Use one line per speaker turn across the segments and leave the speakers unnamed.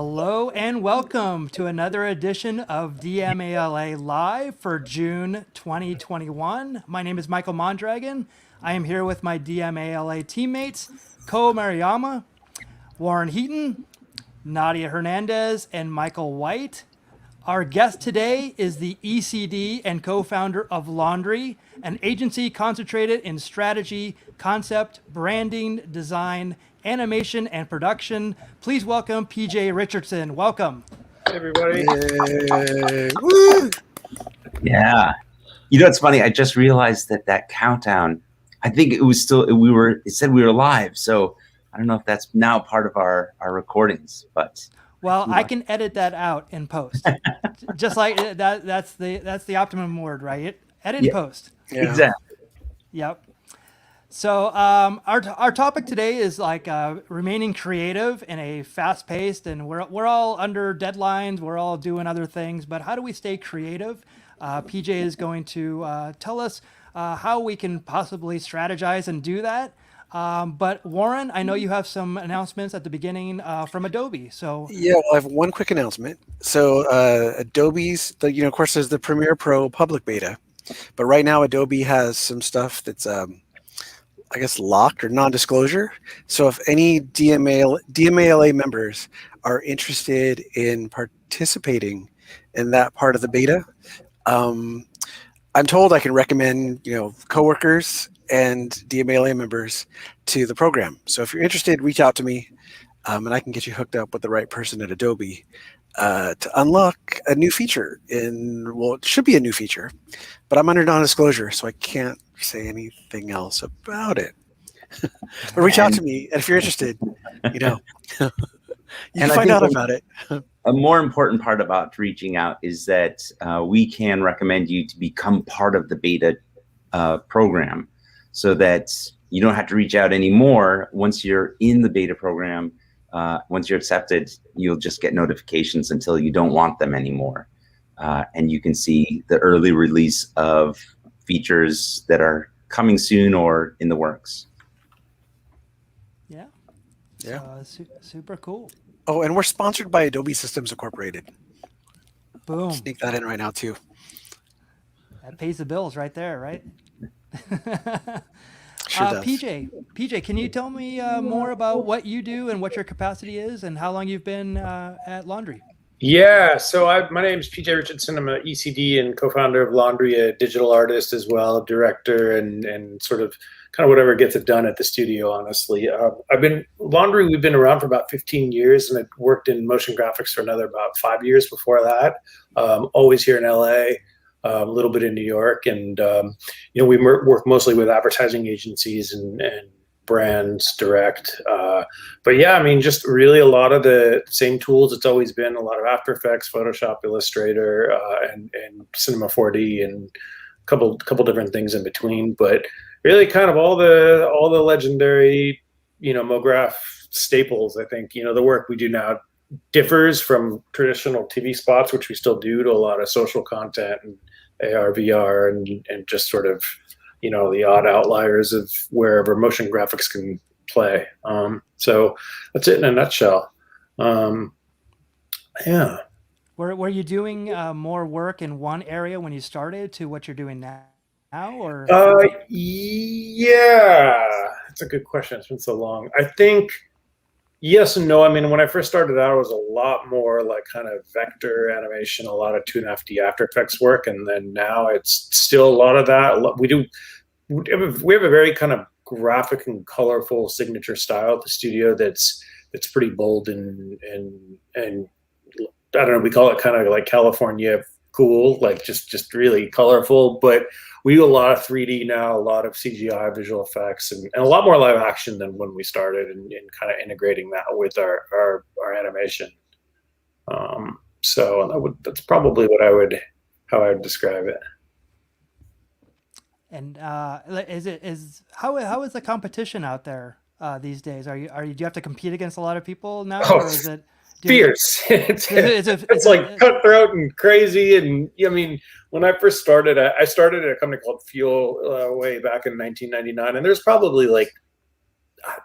Hello and welcome to another edition of DMALA Live for June 2021. My name is Michael Mondragon. I am here with my DMALA teammates, Ko Mariyama, Warren Heaton, Nadia Hernandez, and Michael White. Our guest today is the ECD and co-founder of Laundry, an agency concentrated in strategy, concept, branding, design, animation, and production. Please welcome PJ Richardson. Welcome.
Hey, everybody.
Yay. Woo.
Yeah. You know, it's funny. I just realized that countdown, I think it was still, it said we were live. So I don't know if that's now part of our recordings, but.
Well, I can edit that out in post. Just like that. That's the optimum word, right? Edit and post.
Yeah. Exactly.
Yep. So our topic today is like remaining creative in a fast-paced, and we're all under deadlines. We're all doing other things, but how do we stay creative? PJ is going to tell us how we can possibly strategize and do that. But Warren, I know you have some announcements at the beginning from Adobe. So
yeah, well, I have one quick announcement. So Adobe's, of course, there's the Premiere Pro public beta, but right now Adobe has some stuff that's I guess locked or non-disclosure. So if any DMALA members are interested in participating in that part of the beta, I'm told I can recommend coworkers and DMALA members to the program. So if you're interested, reach out to me, and I can get you hooked up with the right person at Adobe to unlock a new feature. It should be a new feature, but I'm under non-disclosure, so I can't say anything else about it. But reach out to me, and if you're interested, you can find out about it.
A more important part about reaching out is that we can recommend you to become part of the beta program, so that you don't have to reach out anymore. Once you're in the beta program, once you're accepted, you'll just get notifications until you don't want them anymore. And you can see the early release of features that are coming soon or in the works.
Yeah. Super cool.
Oh, and we're sponsored by Adobe Systems Incorporated.
Boom.
Sneak that in right now too.
That pays the bills right there, right?
Sure does.
PJ, can you tell me more about what you do and what your capacity is and how long you've been at Laundry?
Yeah, so my name is PJ Richardson. I'm an ECD and co-founder of Laundry, a digital artist as well, director, and sort of kind of whatever gets it done at the studio, honestly. Laundry, we've been around for about 15 years, and I worked in motion graphics for another about 5 years before that. Always here in LA, a little bit in New York, and we work mostly with advertising agencies and brands direct. But yeah, I mean, just really a lot of the same tools it's always been, a lot of After Effects, Photoshop, Illustrator, and Cinema 4D, and a couple different things in between. But really kind of all the legendary, MoGraph staples. I think, the work we do now differs from traditional TV spots, which we still do, to a lot of social content and AR, VR, and just sort of, the odd outliers of wherever motion graphics can play. So that's it in a nutshell. Yeah.
Were you doing more work in one area when you started to what you're doing now, or?
Yeah, that's a good question. It's been so long. I think yes and no. I mean, when I first started out, it was a lot more like kind of vector animation, a lot of 2.5D After Effects work, and then now it's still a lot of that. We have a very kind of graphic and colorful signature style at the studio that's pretty bold and I don't know, we call it kind of like California cool, like just really colorful. But we do a lot of 3D now, a lot of CGI visual effects, and a lot more live action than when we started, and kind of integrating that with our animation. So that's probably how I would describe it.
And how is the competition out there these days? Do you have to compete against a lot of people now, or is it
fierce? It's like cutthroat and crazy. And I mean, when I first started, I started at a company called Fuel way back in 1999, and there's probably like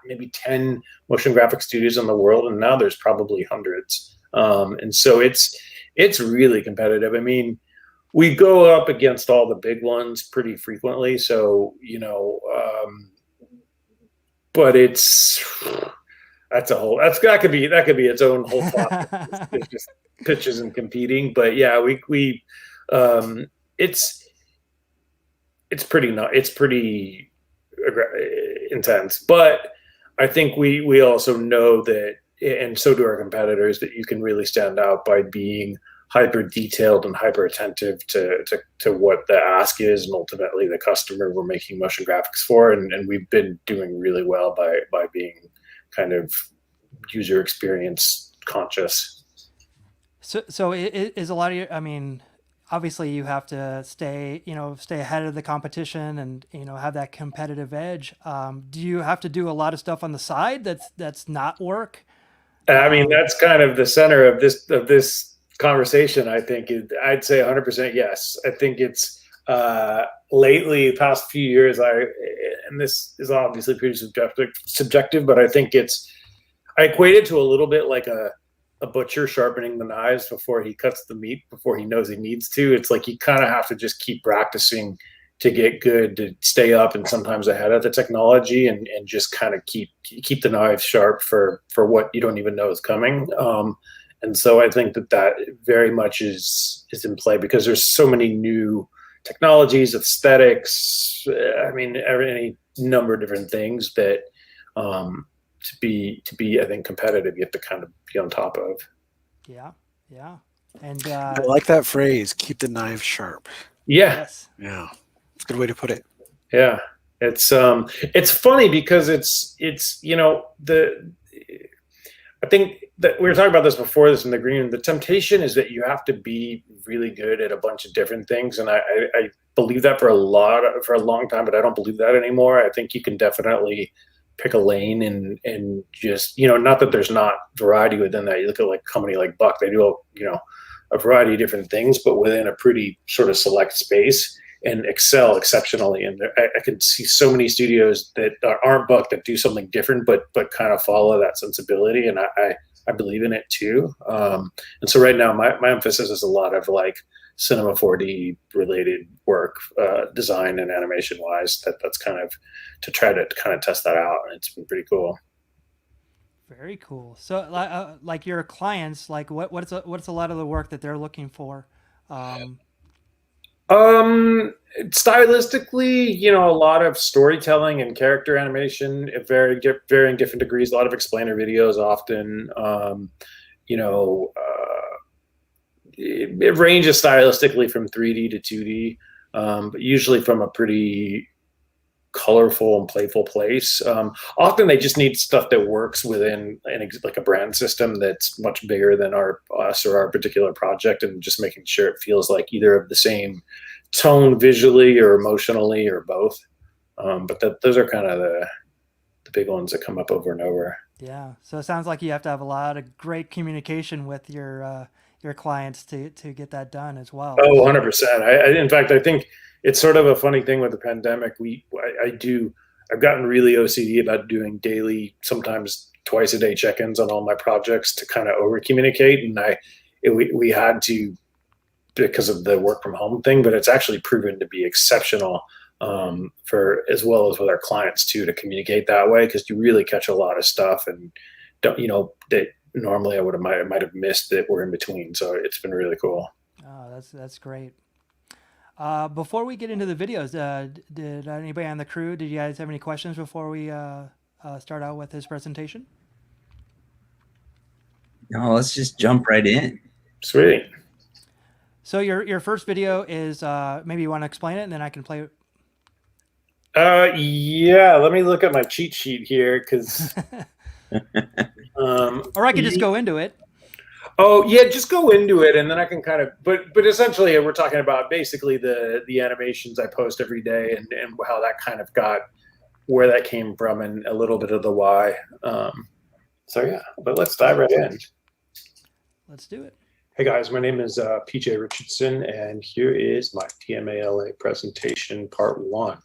maybe 10 motion graphic studios in the world, and now there's probably hundreds. And so it's really competitive. I mean, we go up against all the big ones pretty frequently. So, but that could be its own whole topic. It's just pitches and competing. But yeah, it's pretty intense. But I think we also know that, and so do our competitors, that you can really stand out by being hyper detailed and hyper attentive to what the ask is, and ultimately the customer we're making motion graphics for. And we've been doing really well by being kind of user experience conscious.
So it is a lot of your, I mean, obviously you have to stay ahead of the competition and, have that competitive edge. Do you have to do a lot of stuff on the side that's not work?
I mean, that's kind of the center of this conversation. I think I'd say 100% yes. I think it's lately, past few years, and this is obviously pretty subjective, but I think I equate it to a little bit like a butcher sharpening the knives before he cuts the meat, before he knows he needs to. It's like you kind of have to just keep practicing to get good, to stay up and sometimes ahead of the technology, and just kind of keep the knives sharp for what you don't even know is coming. And so I think that very much is in play, because there's so many new technologies, aesthetics, I mean, any number of different things that to be I think competitive, you have to kind of be on top of.
Yeah. And
I like that phrase, keep the knife sharp.
Yeah.
Yes.
Yeah. It's a good way to put it.
Yeah. It's funny because I think that we were talking about this before this in the green room. The temptation is that you have to be really good at a bunch of different things. And I believe that for a long time, but I don't believe that anymore. I think you can definitely pick a lane and just, not that there's not variety within that. You look at like a company like Buck, they do, a variety of different things, but within a pretty sort of select space, and excel exceptionally. And I can see so many studios that aren't Buck that do something different, but kind of follow that sensibility. And I believe in it too. And so right now my emphasis is a lot of like Cinema 4D related work, design and animation wise, that's kind of to try to kind of test that out. And it's been pretty cool.
Very cool. So like your clients, like what's a lot of the work that they're looking for?
Stylistically, a lot of storytelling and character animation at varying different degrees, a lot of explainer videos often. It ranges stylistically from 3D to 2D, but usually from a pretty colorful and playful place. Often they just need stuff that works within like a brand system that's much bigger than us or our particular project, and just making sure it feels like either of the same tone visually or emotionally or both. But those are kind of the big ones that come up over and over.
Yeah. So it sounds like you have to have a lot of great communication with your clients to get that done as well.
Oh, 100%. In fact, I think it's sort of a funny thing with the pandemic. I've gotten really OCD about doing daily, sometimes twice a day check-ins on all my projects to kind of over communicate. And we had to, because of the work from home thing, but it's actually proven to be exceptional for, as well as with our clients too, to communicate that way, because you really catch a lot of stuff and that normally I might have missed that we're in between. So it's been really cool.
Oh, that's great. Before we get into the videos, did anybody on the crew, did you guys have any questions before we start out with his presentation?
No, let's just jump right in.
Sweet.
So your first video is, maybe you want to explain it and then I can play it.
Yeah, let me look at my cheat sheet here, because
or I could just go into it.
Oh yeah, just go into it, and then I can kind of. But essentially, we're talking about basically the animations I post every day, and how that kind of got, where that came from, and a little bit of the why. So yeah, but let's dive right in.
Let's do it.
Hey guys, my name is PJ Richardson, and here is my DMALA presentation part 1.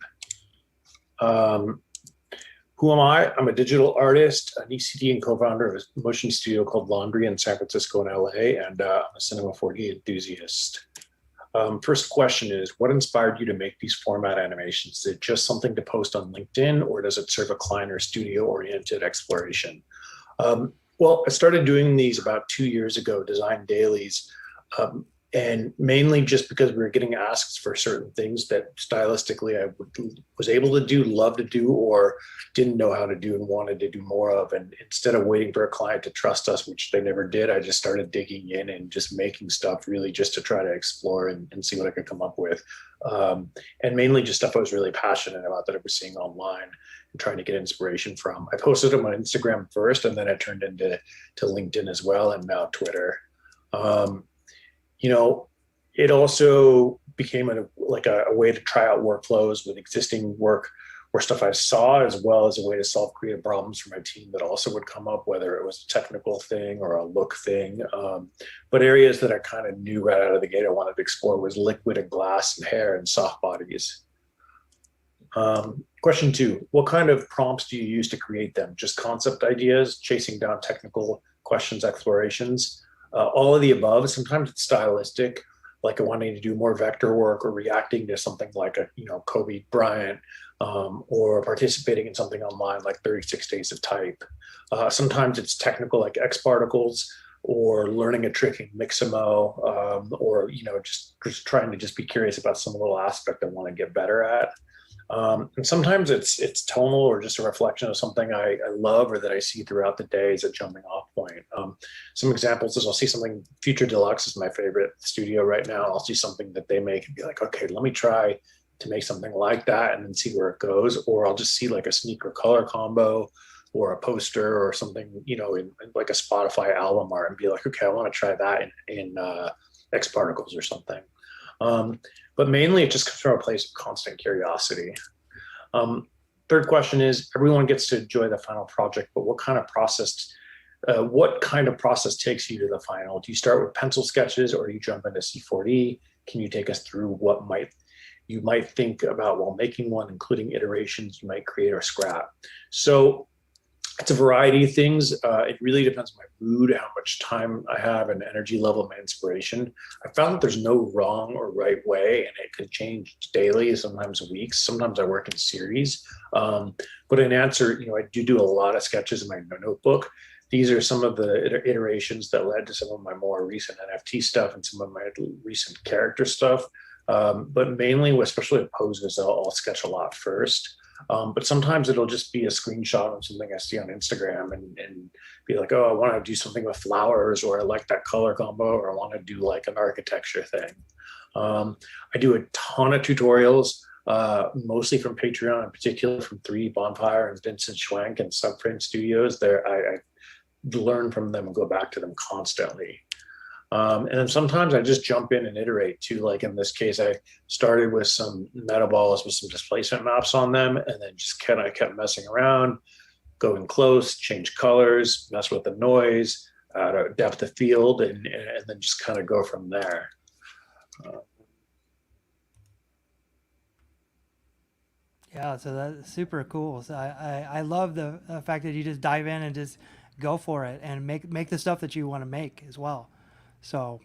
Who am I? I'm a digital artist, an ECD and co-founder of a motion studio called Laundry in San Francisco and LA, and I'm a Cinema 4D enthusiast. First question is, what inspired you to make these format animations? Is it just something to post on LinkedIn, or does it serve a client or studio-oriented exploration? Well, I started doing these about 2 years ago, design dailies, and mainly just because we were getting asked for certain things that stylistically I was able to do, love to do, or didn't know how to do and wanted to do more of. And instead of waiting for a client to trust us, which they never did, I just started digging in and just making stuff really just to try to explore and see what I could come up with. And mainly just stuff I was really passionate about that I was seeing online and trying to get inspiration from. I posted them on Instagram first, and then it turned into LinkedIn as well, and now Twitter. It also became a way to try out workflows with existing work or stuff I saw, as well as a way to solve creative problems for my team that also would come up, whether it was a technical thing or a look thing. But areas that I kind of knew right out of the gate I wanted to explore was liquid and glass and hair and soft bodies. Question 2, what kind of prompts do you use to create them? Just concept ideas, chasing down technical questions, explorations? All of the above. Sometimes it's stylistic, like wanting to do more vector work or reacting to something like Kobe Bryant, or participating in something online like 36 Days of Type. Sometimes it's technical, like X particles, or learning a trick in Mixamo, or just trying to just be curious about some little aspect I want to get better at. And sometimes it's tonal or just a reflection of something I love or that I see throughout the day as a jumping off point. Some examples is I'll see something, Future Deluxe is my favorite studio right now. I'll see something that they make and be like, okay, let me try to make something like that and then see where it goes. Or I'll just see like a sneaker color combo or a poster or something, in like a Spotify album art and be like, okay, I want to try that in X particles or something. But mainly it just comes from a place of constant curiosity. Third question is, everyone gets to enjoy the final project, but what kind of process takes you to the final? Do you start with pencil sketches or do you jump into C4D? Can you take us through what you might think about while making one, including iterations you might create or scrap? So it's a variety of things. It really depends on my mood, how much time I have, and energy level of my inspiration. I found that there's no wrong or right way, and it can change daily, sometimes weeks. Sometimes I work in series. But in answer, I do a lot of sketches in my notebook. These are some of the iterations that led to some of my more recent NFT stuff and some of my recent character stuff. But mainly, especially with poses, I'll sketch a lot first. But sometimes it'll just be a screenshot of something I see on Instagram and be like, oh, I want to do something with flowers, or I like that color combo, or I want to do like an architecture thing. I do a ton of tutorials, mostly from Patreon, in particular from 3D Bonfire and Vincent Schwenk and Subframe Studios. I learn from them and go back to them constantly. And then sometimes I just jump in and iterate too. Like in this case, I started with some metaballs with some displacement maps on them, and then just kept messing around, going close, change colors, mess with the noise, depth of field, and then just kind of go from there.
Yeah, so that's super cool. So I love the fact that you just dive in and just go for it and make the stuff that you want to make as well. So,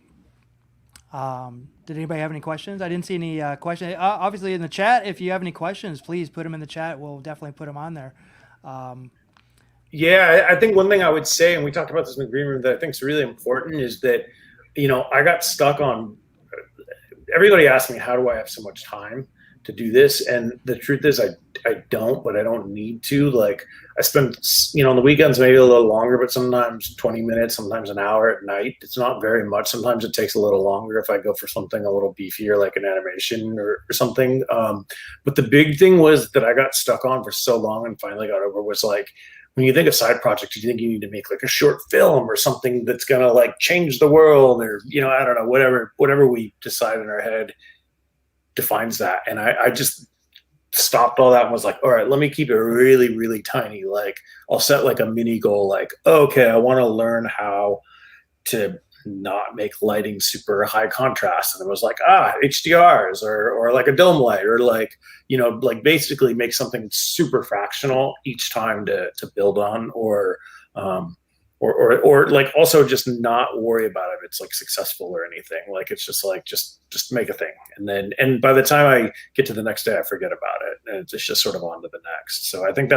did anybody have any questions? I didn't see any questions. Obviously, in the chat, if you have any questions, please put them in the chat. We'll definitely put them on there.
Yeah, I think one thing I would say, and we talked about this in the green room, that I think is really important is that, I got stuck on, everybody asked me, how do I have so much time to do this? And the truth is I don't, but I don't need to. Like I spend, on the weekends, maybe a little longer, but sometimes 20 minutes, sometimes an hour at night. It's not very much. Sometimes it takes a little longer if I go for something a little beefier, like an animation or something. But the big thing was that I got stuck on for so long and finally got over was like, when you think of side projects, you think you need to make like a short film or something that's going to like change the world, or, I don't know, whatever we decide in our head defines that. And I just stopped all that and was like, all right, let me keep it really, really tiny. Like I'll set like a mini goal, like, okay, I want to learn how to not make lighting super high contrast. And it was like, HDRs or like a dome light, or like, like basically make something super fractional each time to build on, or like also just not worry about if it's like successful or anything. Like it's just like just make a thing, and by the time I get to the next day, I forget about it, and it's just sort of on to the next. So I think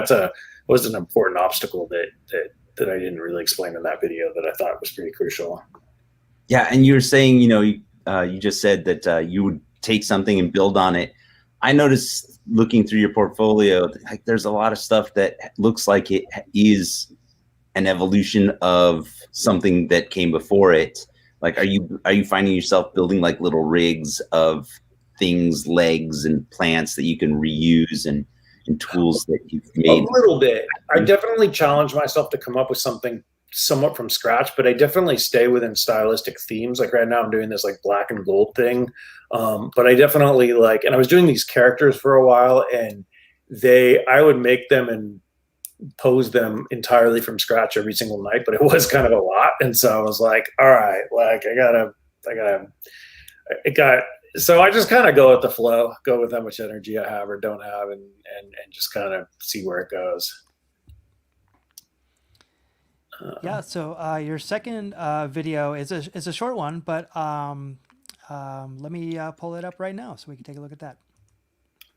was an important obstacle that I didn't really explain in that video that I thought was pretty crucial.
Yeah, and you were saying, you just said that you would take something and build on it. I noticed looking through your portfolio, like there's a lot of stuff that looks like it is an evolution of something that came before it. Like, are you finding yourself building like little rigs of things, legs and plants that you can reuse, and tools that you've made?
A little bit. I definitely challenge myself to come up with something somewhat from scratch, but I definitely stay within stylistic themes. Like right now I'm doing this like black and gold thing. But I definitely and I was doing these characters for a while, and I would make them and pose them entirely from scratch every single night, but it was kind of a lot. And so I was like, all right, like so I just kind of go with the flow, go with how much energy I have or don't have, and just kind of see where it goes.
Yeah. So your second video is a short one, but let me pull it up right now so we can take a look at that.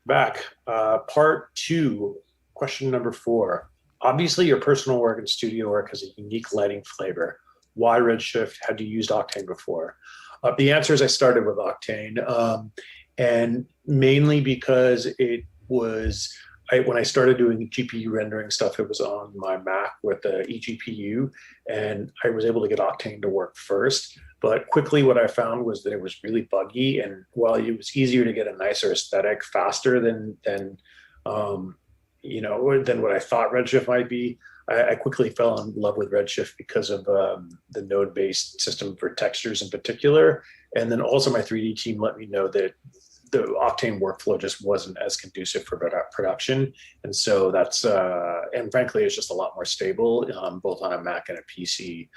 Back, part 2, question number 4. Obviously, your personal work and studio work has a unique lighting flavor. Why Redshift? Had you used Octane before? The answer is I started with Octane, and mainly because it was, when I started doing GPU rendering stuff, it was on my Mac with the eGPU, and I was able to get Octane to work first. But quickly what I found was that it was really buggy, and while it was easier to get a nicer aesthetic faster than what I thought Redshift might be, I quickly fell in love with Redshift because of the node-based system for textures in particular. And then also my 3D team let me know that the Octane workflow just wasn't as conducive for production. And so that's, and frankly, it's just a lot more stable, both on a Mac and a PC.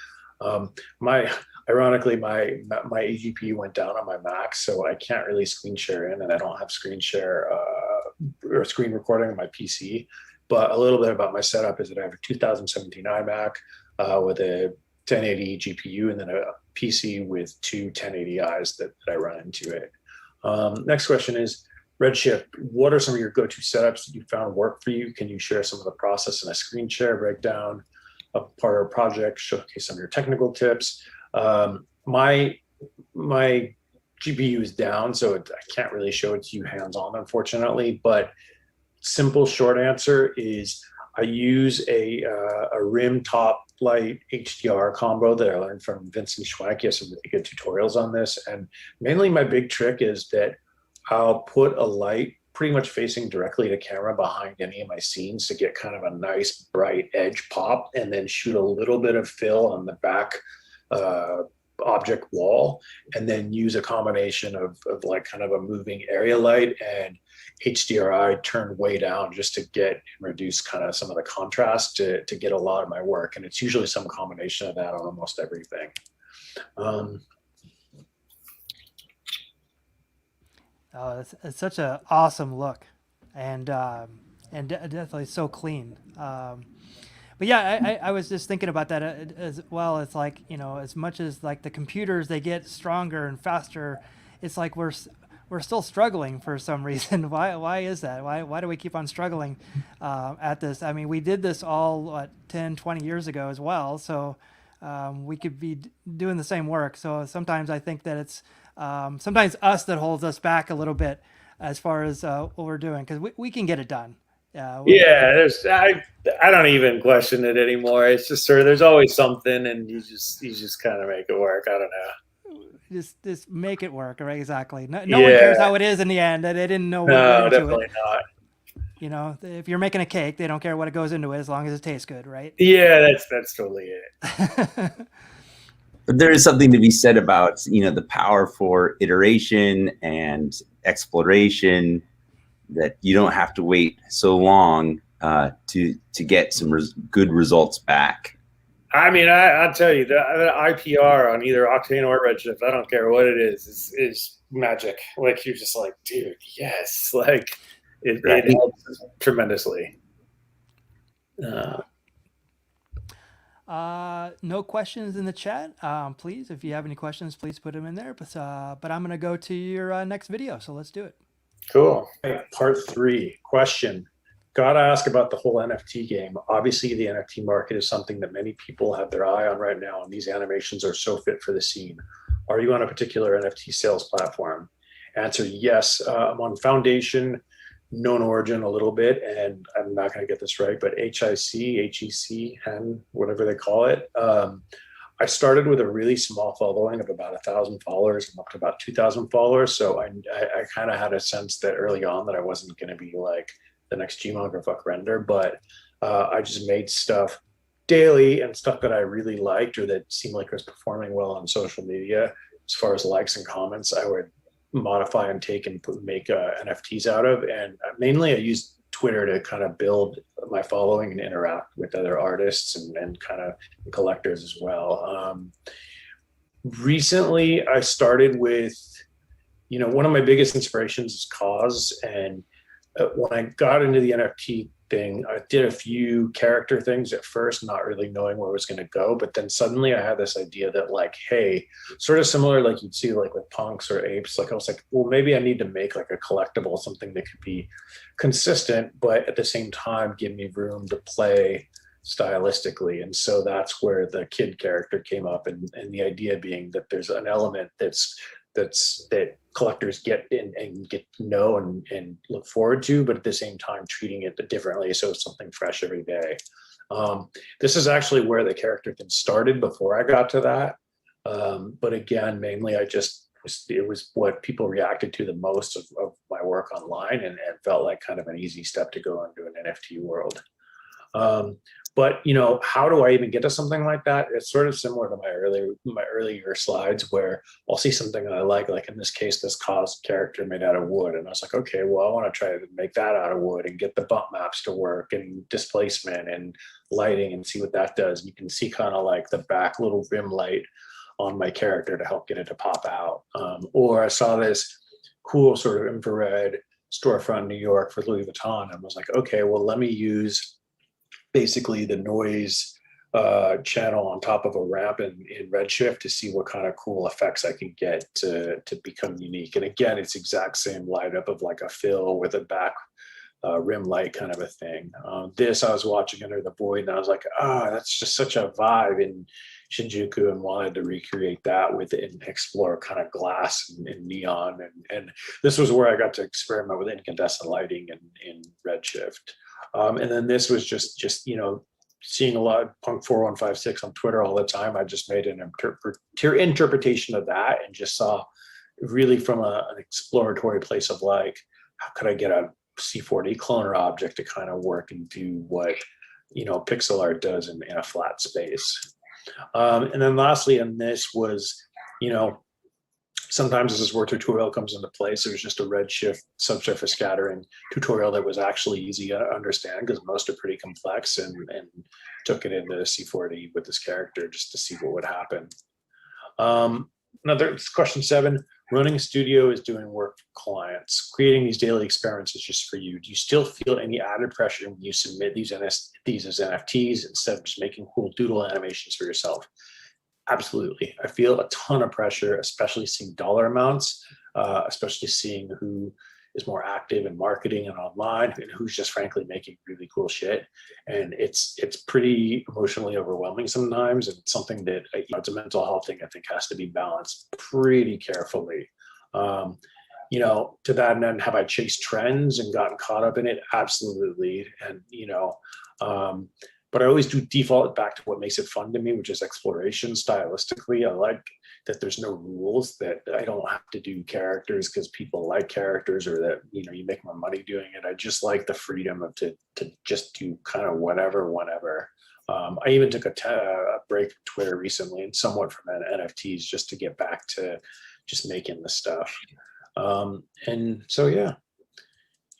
Ironically, my eGPU went down on my Mac, so I can't really screen share in, and I don't have screen share or screen recording on my PC. But a little bit about my setup is that I have a 2017 iMac with a 1080 GPU, and then a PC with two 1080is that I run into it. Next question is, Redshift, what are some of your go-to setups that you found work for you? Can you share some of the process in a screen share breakdown of part of a project, showcase some of your technical tips? My GPU is down, so I can't really show it to you hands-on, unfortunately, but simple short answer is I use a rim top light HDR combo that I learned from Vincent Schwenk. He has some really good tutorials on this. And mainly my big trick is that I'll put a light pretty much facing directly to camera behind any of my scenes to get kind of a nice bright edge pop, and then shoot a little bit of fill on the back object wall, and then use a combination of like kind of a moving area light and HDRI turned way down just to get and reduce kind of some of the contrast to get a lot of my work. And it's usually some combination of that on almost everything.
Oh, it's such an awesome look, and definitely so clean. But yeah, I was just thinking about that as well. It's like, you know, as much as like the computers, they get stronger and faster, it's like we're still struggling for some reason. Why is that? Why do we keep on struggling at this? I mean, we did this all 10, 20 years ago as well, so we could be doing the same work. So sometimes I think that it's sometimes us that holds us back a little bit as far as what we're doing, because we can get it done.
I don't even question it anymore. It's just sort of, there's always something, and you just kind of make it work. I don't know.
Just make it work, right? Exactly. No one cares how it is in the end. They didn't know what went into
definitely
it.
Not.
You know, if you're making a cake, they don't care what it goes into it as long as it tastes good, right?
Yeah, that's totally it.
But there is something to be said about, you know, the power for iteration and exploration, that you don't have to wait so long to get some good results back.
I mean, I'll tell you, the IPR on either Octane or Redshift, I don't care what it is magic. Like, you're just like, dude, yes. Like, it helps tremendously.
No questions in the chat. Please, if you have any questions, please put them in there. But I'm going to go to your next video. So let's do it.
Cool. Part 3, question. Gotta ask about the whole NFT game. Obviously, the NFT market is something that many people have their eye on right now, and these animations are so fit for the scene. Are you on a particular NFT sales platform? Answer, yes. I'm on Foundation, Known Origin a little bit, and I'm not going to get this right, but HEC, whatever they call it. I started with a really small following of about 1,000 followers. I'm up to about 2,000 followers. So I kind of had a sense that early on that I wasn't going to be like the next Gmog or Fuck Render, but I just made stuff daily and stuff that I really liked or that seemed like it was performing well on social media. As far as likes and comments, I would modify and take and make NFTs out of. And mainly I used Twitter to kind of build my following and interact with other artists and kind of collectors as well. Recently, I started with, one of my biggest inspirations is Cause. And when I got into the NFT thing, I did a few character things at first, not really knowing where it was going to go. But then suddenly I had this idea that like, hey, sort of similar like you'd see like with punks or apes, like I was like, well, maybe I need to make like a collectible, something that could be consistent, but at the same time, give me room to play stylistically. And so that's where the kid character came up. And the idea being that there's an element that collectors get and get to know and look forward to, but at the same time treating it differently, so it's something fresh every day. This is actually where the character thing started before I got to that. But again, mainly it was what people reacted to the most of my work online and felt like kind of an easy step to go into an NFT world. But how do I even get to something like that? It's sort of similar to my earlier slides where I'll see something that I like in this case, this Cause character made out of wood. And I was like, okay, well, I want to try to make that out of wood and get the bump maps to work and displacement and lighting and see what that does. You can see kind of like the back little rim light on my character to help get it to pop out. Or I saw this cool sort of infrared storefront in New York for Louis Vuitton and was like, okay, well, let me use basically the noise channel on top of a ramp in Redshift to see what kind of cool effects I can get to become unique. And again, it's exact same light up of like a fill with a back rim light kind of a thing. This I was watching Under the Void and I was like, that's just such a vibe in Shinjuku, and wanted to recreate that with it and explore kind of glass and neon. And this was where I got to experiment with incandescent lighting in Redshift. And then this was just seeing a lot of Punk 4156 on Twitter all the time. I just made an interpretation of that and just saw really from an exploratory place of like, how could I get a C4D cloner object to kind of work and do what pixel art does in a flat space. And then lastly, and this was, sometimes as this work tutorial comes into place, it was just a Redshift subsurface scattering tutorial that was actually easy to understand because most are pretty complex, and took it into C4D with this character just to see what would happen. Another question 7, running a studio is doing work for clients. Creating these daily experiments is just for you. Do you still feel any added pressure when you submit these as NFTs instead of just making cool doodle animations for yourself? Absolutely. I feel a ton of pressure, especially seeing dollar amounts, especially seeing who is more active in marketing and online and who's just frankly making really cool shit. And it's pretty emotionally overwhelming sometimes. And it's something that, it's a mental health thing I think has to be balanced pretty carefully. To that end, have I chased trends and gotten caught up in it? Absolutely. And, but I always do default back to what makes it fun to me, which is exploration stylistically. I like that there's no rules, that I don't have to do characters because people like characters or that, you make more money doing it. I just like the freedom of to just do kind of whatever, whenever. I even took a break from Twitter recently and somewhat from NFTs just to get back to just making the stuff. And so, yeah,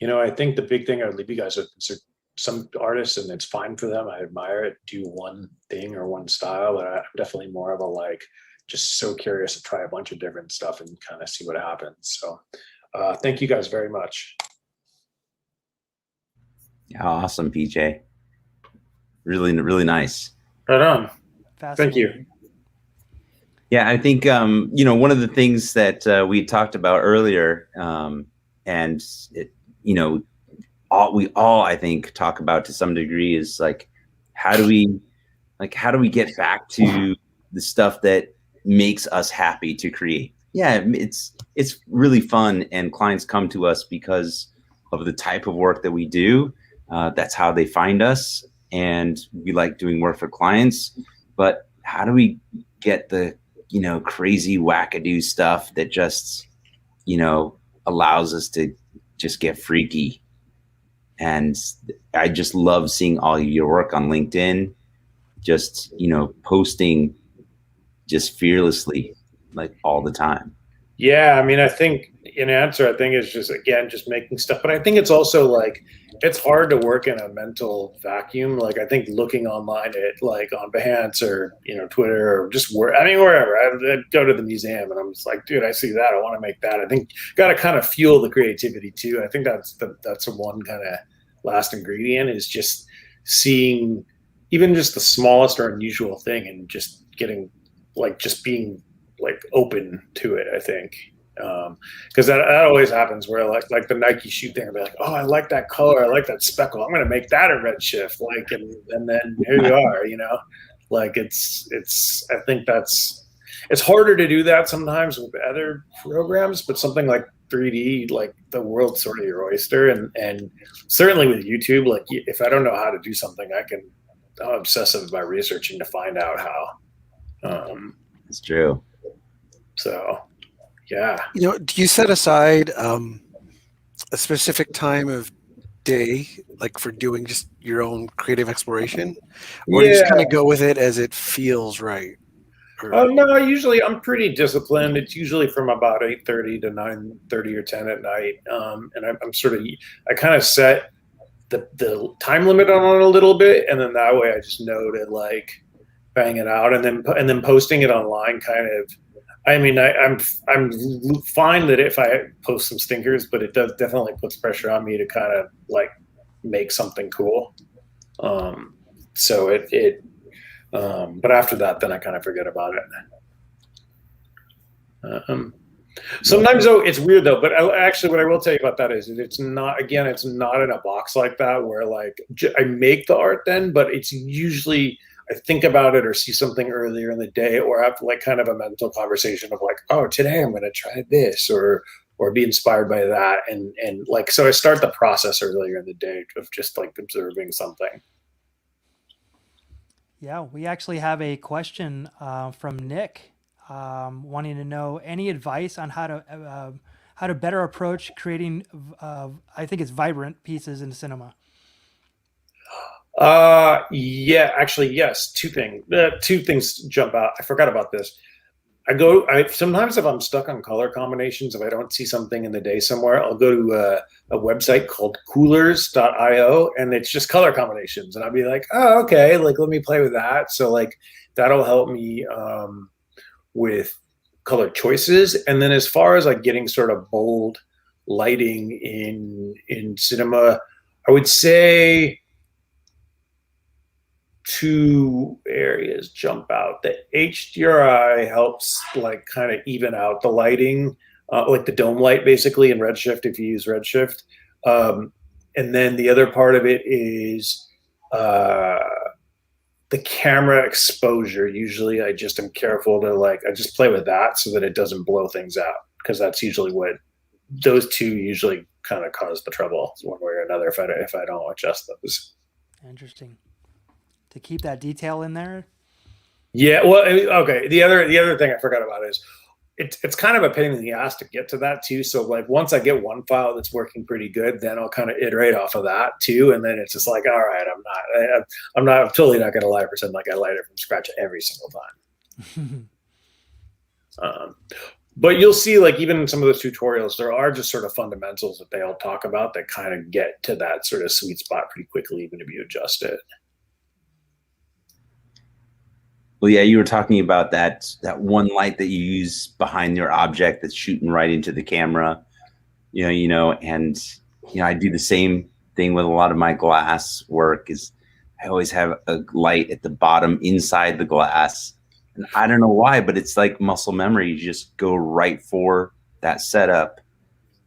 I think the big thing I would leave you guys with is some artists, and it's fine for them. I admire it, do one thing or one style, but I'm definitely more of a like, just so curious to try a bunch of different stuff and kind of see what happens. So thank you guys very much.
Yeah, awesome, PJ. Really, really nice.
Right on. Thank you.
Fascinating.
Yeah, I think one of the things that we talked about earlier, and it, we all I think talk about to some degree is like, how do we get back to the stuff that makes us happy to create? Yeah, it's really fun, and clients come to us because of the type of work that we do. That's how they find us, and we like doing work for clients. But how do we get the crazy wackadoo stuff that just allows us to just get freaky? And I just love seeing all of your work on LinkedIn, just posting just fearlessly, like all the time.
Yeah, I mean, I think in answer, I think it's just, again, just making stuff. But I think it's also like, it's hard to work in a mental vacuum. Like, I think looking online at like on Behance or, Twitter or just wherever, I go to the museum and I'm just like, dude, I see that. I want to make that. I think got to kind of fuel the creativity too. I think that's the one kind of last ingredient is just seeing even just the smallest or unusual thing and just getting like, just being like open to it, I think. Because that always happens where like the Nike shoe thing, I'll be like, oh, I like that color, I like that speckle, I'm gonna make that a redshift, like, and then here you are, like it's I think it's harder to do that sometimes with other programs, but something like 3D, like the world's sort of your oyster, and certainly with YouTube, like if I don't know how to do something, I'm obsessive about researching to find out how.
It's true.
So, yeah.
Do you set aside a specific time of day, like for doing just your own creative exploration, or do you just kind of go with it as it feels right?
Oh no, I'm pretty disciplined. It's usually from about 8:30 to 9:30 or 10 at night, and I kind of set the time limit on it a little bit, and then that way I just know to like bang it out, and then posting it online kind of. I mean, I'm fine that if I post some stinkers, but it definitely puts pressure on me to kind of like make something cool. So but after that, then I kind of forget about it. Sometimes though, it's weird though, but actually what I will tell you about that is it's not in a box like that where like I make the art then, but it's usually I think about it or see something earlier in the day or have like kind of a mental conversation of like, oh, today I'm going to try this or be inspired by that. And like, so I start the process earlier in the day of just like observing something.
Yeah, we actually have a question from Nick wanting to know any advice on how to better approach creating, I think it's vibrant pieces in cinema.
Yeah, actually, yes. Two things jump out. I forgot about this. I sometimes if I'm stuck on color combinations, if I don't see something in the day somewhere, I'll go to a website called coolers.io, and it's just color combinations. And I'll be like, oh, okay, like let me play with that. So like that'll help me with color choices. And then as far as like getting sort of bold lighting in cinema, I would say two areas jump out. The HDRI helps like kind of even out the lighting, like the dome light basically in Redshift if you use Redshift. And then the other part of it is the camera exposure. Usually I just am careful to I just play with that so that it doesn't blow things out, because that's usually what those two usually kind of cause the trouble one way or another if I don't adjust those.
Interesting. To keep that detail in there.
Yeah, well, okay. The other thing I forgot about is it's kind of a pain in the ass to get to that too. So like once I get one file that's working pretty good, then I'll kind of iterate off of that too, and then it's just like, all right, I'm totally not going to lie pretend like I light it from scratch every single time. But you'll see, like, even in some of those tutorials, there are just sort of fundamentals that they all talk about that kind of get to that sort of sweet spot pretty quickly, even if you adjust it.
Well, yeah, you were talking about that one light that you use behind your object that's shooting right into the camera, and I do the same thing with a lot of my glass work. Is I always have a light at the bottom inside the glass, and I don't know why, but it's like muscle memory. You just go right for that setup,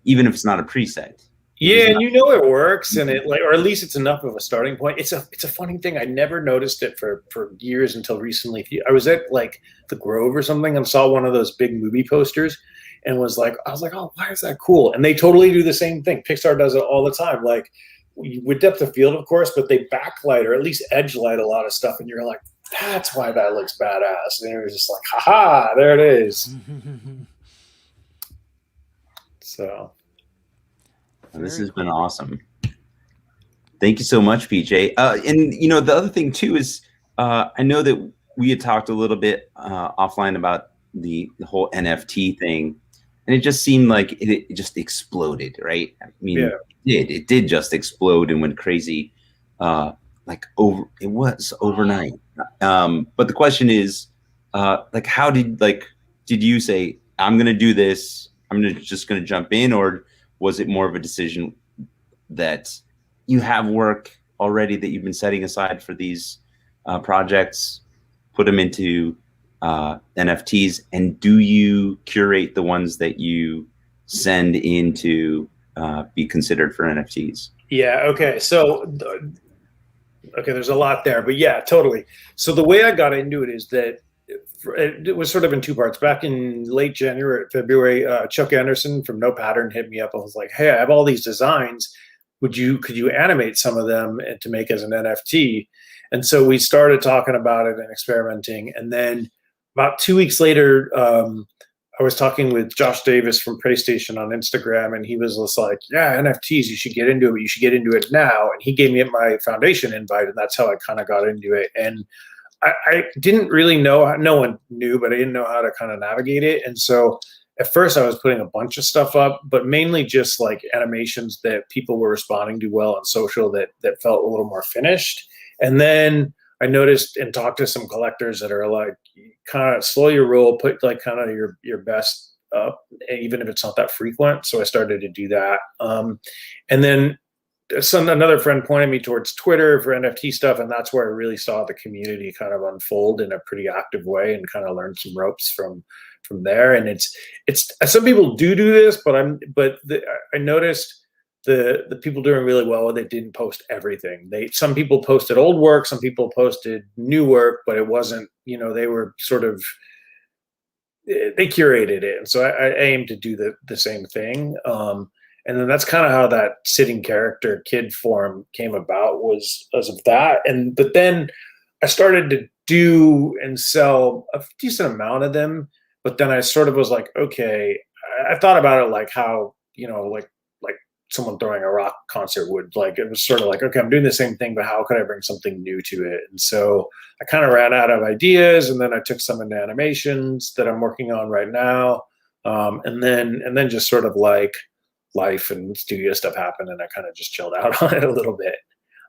even if it's not a preset.
Yeah, and it works, and it or at least it's enough of a starting point. It's a funny thing. I never noticed it for years until recently. I was at like the Grove or something and saw one of those big movie posters, and I was like, oh, why is that cool? And they totally do the same thing. Pixar does it all the time, like with depth of field, of course, but they backlight or at least edge light a lot of stuff, and you're like, that's why that looks badass. And it was just like, haha, there it is. So.
This has been awesome. Thank you so much, PJ. And the other thing too is I know that we had talked a little bit offline about the whole NFT thing, and it just seemed like it just exploded, right? I mean, it did just explode and went crazy. It was overnight. But the question is, how did you say, I'm going to do this, just going to jump in, or was it more of a decision that you have work already that you've been setting aside for these projects, put them into NFTs, and do you curate the ones that you send in to be considered for NFTs?
Yeah, okay. So, there's a lot there, but yeah, totally. So the way I got into it is that it was sort of in two parts. Back in late January, February, Chuck Anderson from No Pattern hit me up and was like, hey, I have all these designs. Could you animate some of them to make as an NFT? And so we started talking about it and experimenting. And then about 2 weeks later, I was talking with Josh Davis from PlayStation on Instagram, and he was just like, yeah, NFTs, you should get into it. You should get into it now. And he gave me my foundation invite, and that's how I kind of got into it. And I didn't really know, no one knew, but I didn't know how to kind of navigate it. And so at first I was putting a bunch of stuff up, but mainly just like animations that people were responding to well on social that felt a little more finished. And then I noticed and talked to some collectors that are like, kind of slow your roll, put like kind of your best up, even if it's not that frequent. So I started to do that. And then another friend pointed me towards Twitter for NFT stuff, and that's where I really saw the community kind of unfold in a pretty active way and kind of learned some ropes from there. And it's some people do this, but I noticed the people doing really well with it didn't post everything. Some people posted old work, some people posted new work, but it wasn't, they were sort of, they curated it. And so I aim to do the same thing. And then that's kind of how that sitting character kid form came about, was as of that. But then I started to do and sell a decent amount of them. But then I sort of was like, okay, I thought about it like how, like someone throwing a rock concert would, like, it was sort of like, okay, I'm doing the same thing, but how could I bring something new to it? And so I kind of ran out of ideas, and then I took some into animations that I'm working on right now. And then just sort of like life and studio stuff happened, and I kind of just chilled out on it a little bit.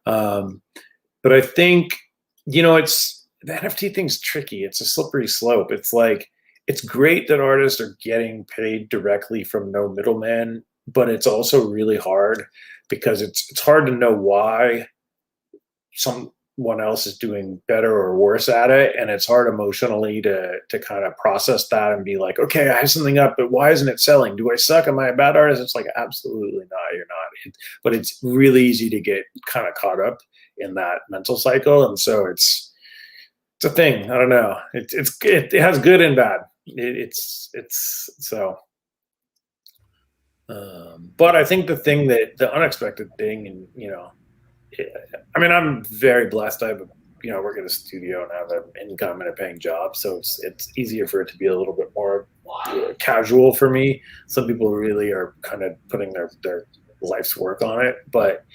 But I think, the NFT thing's tricky. It's a slippery slope. It's like, it's great that artists are getting paid directly from no middleman, but it's also really hard because it's hard to know why someone else is doing better or worse at it. And it's hard emotionally to kind of process that and be like, okay, I have something up, but why isn't it selling? Do I suck? Am I a bad artist? It's like, absolutely not. You're not. But it's really easy to get kind of caught up in that mental cycle. And so it's a thing. I don't know. It has good and bad. But I think the unexpected thing, and I'm very blessed. I have work at a studio and have an income and a paying job, so it's easier for it to be a little bit more casual for me. Some people really are kind of putting their life's work on it, but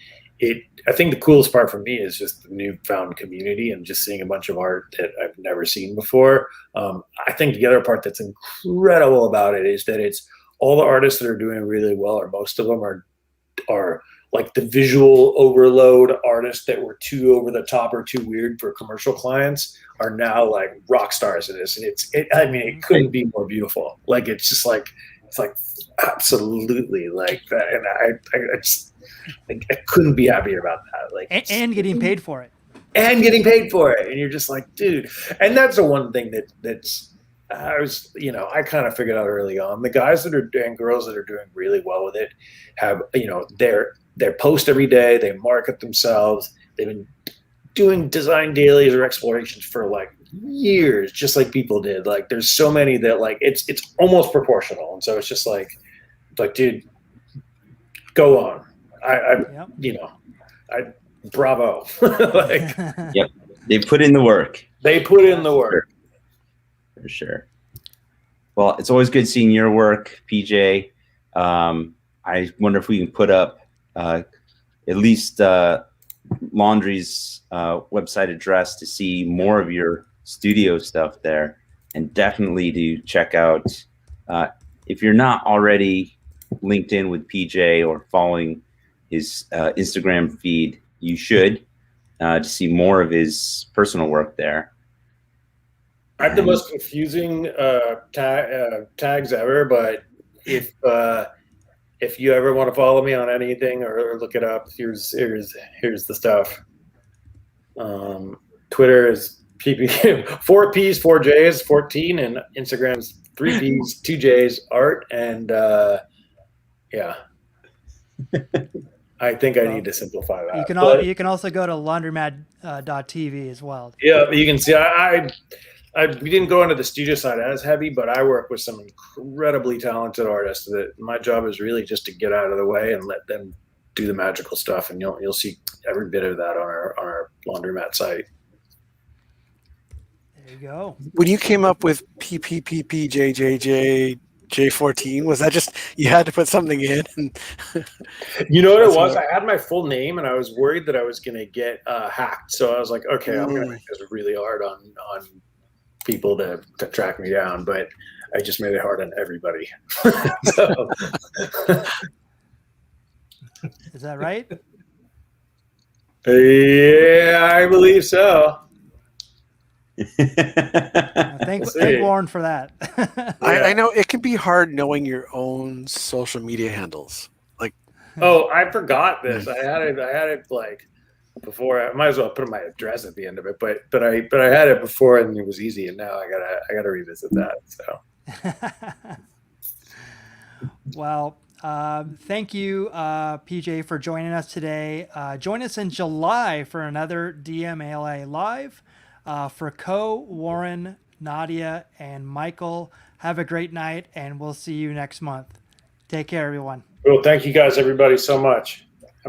I think the coolest part for me is just the newfound community and just seeing a bunch of art that I've never seen before. I think the other part that's incredible about it is that it's all the artists that are doing really well, or most of them are like the visual overload artists that were too over the top or too weird for commercial clients are now like rock stars in this. And I mean, it couldn't be more beautiful. Like, it's just like, it's like absolutely like that. And I just, I couldn't be happier about that. Like,
and getting paid for it.
And getting paid for it. And you're just like, dude. And that's the one thing that's, I kind of figured out early on, the guys that are and girls that are doing really well with it have, their post every day, they market themselves. They've been doing design dailies or explorations for like years, just like people did. Like, there's so many that like, it's almost proportional. And so it's just like, dude, go on. Bravo. Like,
yep. They put in the work.
They put in the work.
For sure. Well, it's always good seeing your work, PJ. I wonder if we can put up at least Laundry's website address to see more of your studio stuff there, and definitely to check out if you're not already linked in with PJ or following his Instagram feed, you should to see more of his personal work there.
I have the most confusing tags ever, but if you ever want to follow me on anything or look it up, here's the stuff. Twitter is PP 4 P's 4 J's 14, and Instagram's 3 P's 2 J's art, and yeah. I think I need to simplify that.
You can also go to laundromat.tv as well.
Yeah, you can see we didn't go into the studio side as heavy, but I work with some incredibly talented artists that my job is really just to get out of the way and let them do the magical stuff. And you'll see every bit of that on our laundromat site.
There you go.
When you came up with PPPPJJJ J14, was that just you had to put something in?
You know what it was? I had my full name, and I was worried that I was going to get hacked. So I was like, okay, I'm going to make this really hard on people to track me down, but I just made it hard on everybody. So.
Is that right?
Yeah, I believe so.
Thank Warren for that.
I know it can be hard knowing your own social media handles. Like,
oh, I forgot this. I had it like before. I might as well put my address at the end of it, but I had it before and it was easy, and now I gotta revisit that. So.
Well, thank you, PJ, for joining us today. Join us in July for another DMALA Live. For Warren, Nadia, and Michael, have a great night, and we'll see you next month. Take care, everyone.
Well, thank you guys, everybody, so much.